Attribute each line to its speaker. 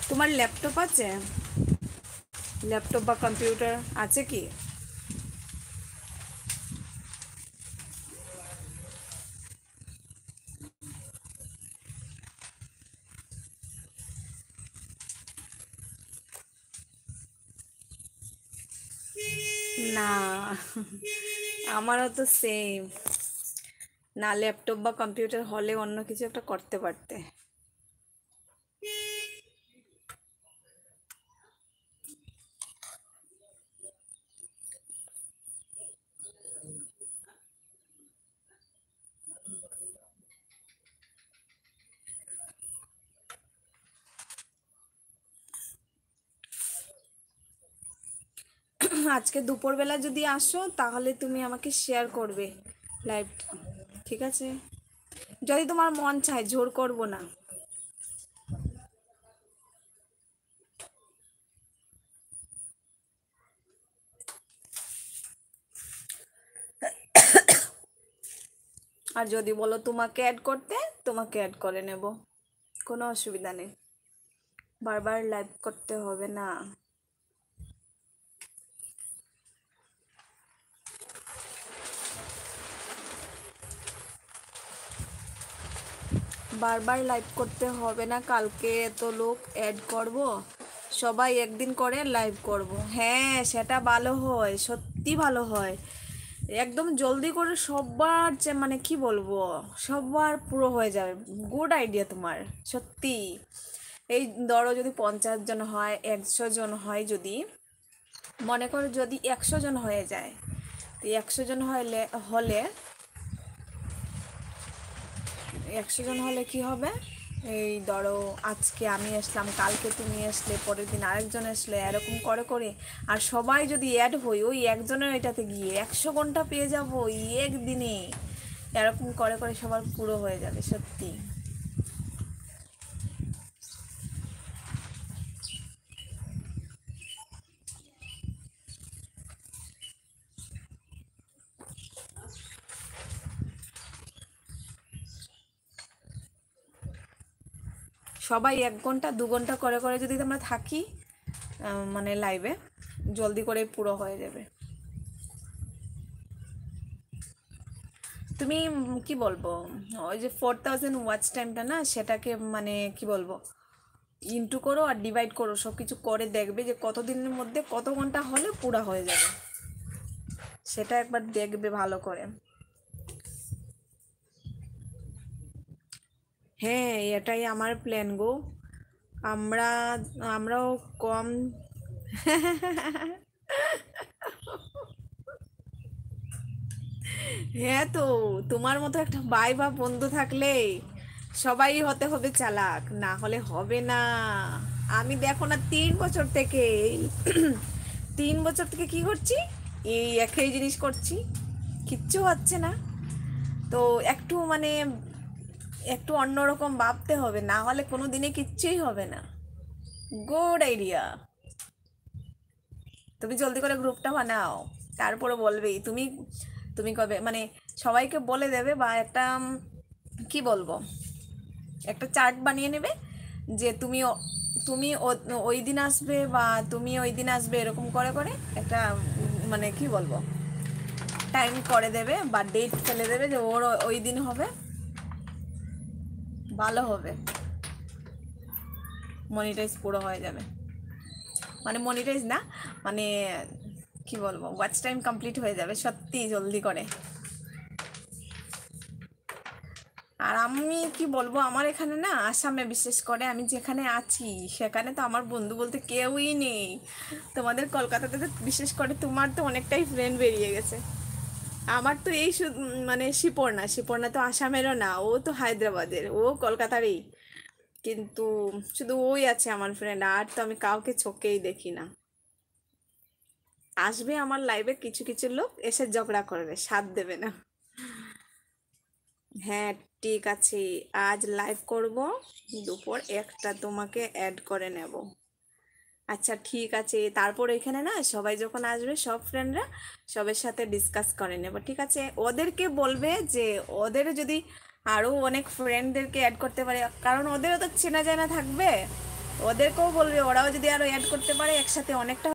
Speaker 1: তোমার ল্যাপটপ আছে? ল্যাপটপ বা কম্পিউটার আছে কি? না, আমারও তো সেম। না, ল্যাপটপ বা কম্পিউটার হলে অন্য কিছু একটা করতে পারতে। আজকে দুপুরবেলা যদি আসো তাহলে তুমি আমাকে শেয়ার করবে লাইভটা, ঠিক আছে? যদি তোমার মন চায়, জোর করব না। আর যদি বলো তোমাকে অ্যাড করতে, তোমাকে অ্যাড করে নেব, কোনো অসুবিধা নেই। বারবার লাইভ করতে হবে না। বারবার লাইভ করতে হবে না। কালকে এত লোক অ্যাড করব, সবাই একদিন করে লাইভ করব। হ্যাঁ, সেটা ভালো হয়, সত্যি ভালো হয়। একদম জলদি করে সবার যে মানে কি বলবো, সবার পুরো হয়ে যাবে। গুড আইডিয়া তোমার, সত্যি। এই ধরো যদি 50 জন হয়, 100 জন হয়, যদি মনে করো যদি 100 জন হয়ে যায়, তো 100 জন হলে হলে 100 জন হলে কি হবে? এই ধরো আজকে আমি আসলাম, কালকে তুমি আসলে, পরের দিন আরেকজন আসলে, এরকম করে করে। আর সবাই যদি অ্যাড হই, ওই একজনের এটাতে গিয়ে 100 ঘন্টা পেয়ে যাবো এই একদিনে। এরকম করে করে সবার পুরো হয়ে যাবে, সত্যি। সবাই 1 ঘন্টা 2 ঘন্টা করে করে যদি আমরা থাকি, মানে লাইভে, জলদি করে পুরো হয়ে যাবে। তুমি কি বলবো, ওই যে 4000 ওয়াচ টাইমটা না, সেটাকে মানে কি বলবো, ইনটু করো আর ডিভাইড করো, সব কিছু করে দেখবে যে কত দিনের মধ্যে কত ঘন্টা হলে পুরা হয়ে যাবে। সেটা একবার দেখবে ভালো করে। হ্যাঁ, এটাই আমার প্ল্যান গো। আমরা আমরাও কম। হ্যাঁ তো, তোমার মতো একটা ভাই বা বন্ধু থাকলে সবাই হতে হবে চালাক, না হলে হবে না। আমি দেখো না, 3 বছর থেকে 3 বছর থেকে কি করছি, এই একই জিনিস করছি, কিচ্ছু হচ্ছে না। তো একটু মানে একটু অন্যরকম ভাবতে হবে, না হলে কোনো দিনে কিচ্ছুই হবে না। Good idea. তুমি জলদি করে গ্রুপটা বানাও, তারপরে বলবেই তুমি। তুমি কবে মানে সবাইকে বলে দেবে, বা একটা কি বলবো, একটা চার্ট বানিয়ে নেবে যে তুমি ওই দিন আসবে, বা তুমি ওই দিন আসবে, এরকম করে করে একটা মানে কি বলবো, টাইম করে দেবে বা ডেট ফেলে দেবে যে ওর ওই দিন হবে, ভালো হবে। মনিটাইজ পুরো হয়ে যাবে। মানে মনিটাইজ না, মানে কি বলবো, ওয়াচ টাইম কমপ্লিট হয়ে যাবে সত্যি জলদি করে। আর আমি কি বলবো, আমার এখানে না আসামে, বিশেষ করে আমি যেখানে আছি সেখানে তো আমার বন্ধু বলতে কেউই নেই। তোমাদের কলকাতাতে তো বিশেষ করে তোমার তো অনেকটাই ফ্রেন্ড বেরিয়ে গেছে। আমার তো এই মানে শিপর্ণা, শিপর্ণা তো আসামেরও না, ও তো হায়দ্রাবাদের, ও কলকাতারই। কিন্তু শুধু ওই আছে আমার ফ্রেন্ড, আর তো আমি কাউকে চোখেই দেখি না। আসবে আমার লাইভে কিছু কিছু লোক, এসে ঝগড়া করবে, সাথ দেবে না। হ্যাঁ, ঠিক আছে। আজ লাইভ করব, দুপুর 1টা তোমাকে অ্যাড করে নেব। আচ্ছা ঠিক আছে, তারপর এখানে না সবাই যখন আসবে, সব ফ্রেন্ডরা, সবার সাথে ডিসকাস করে নেব, ঠিক আছে? ওদেরকে বলবে যে ওদের যদি আরও অনেক ফ্রেন্ডদেরকে অ্যাড করতে পারে, কারণ ওদেরও তো চেনা জানা থাকবে, ওদেরকেও বলবে, ওরাও যদি আরও অ্যাড করতে পারে একসাথে অনেকটা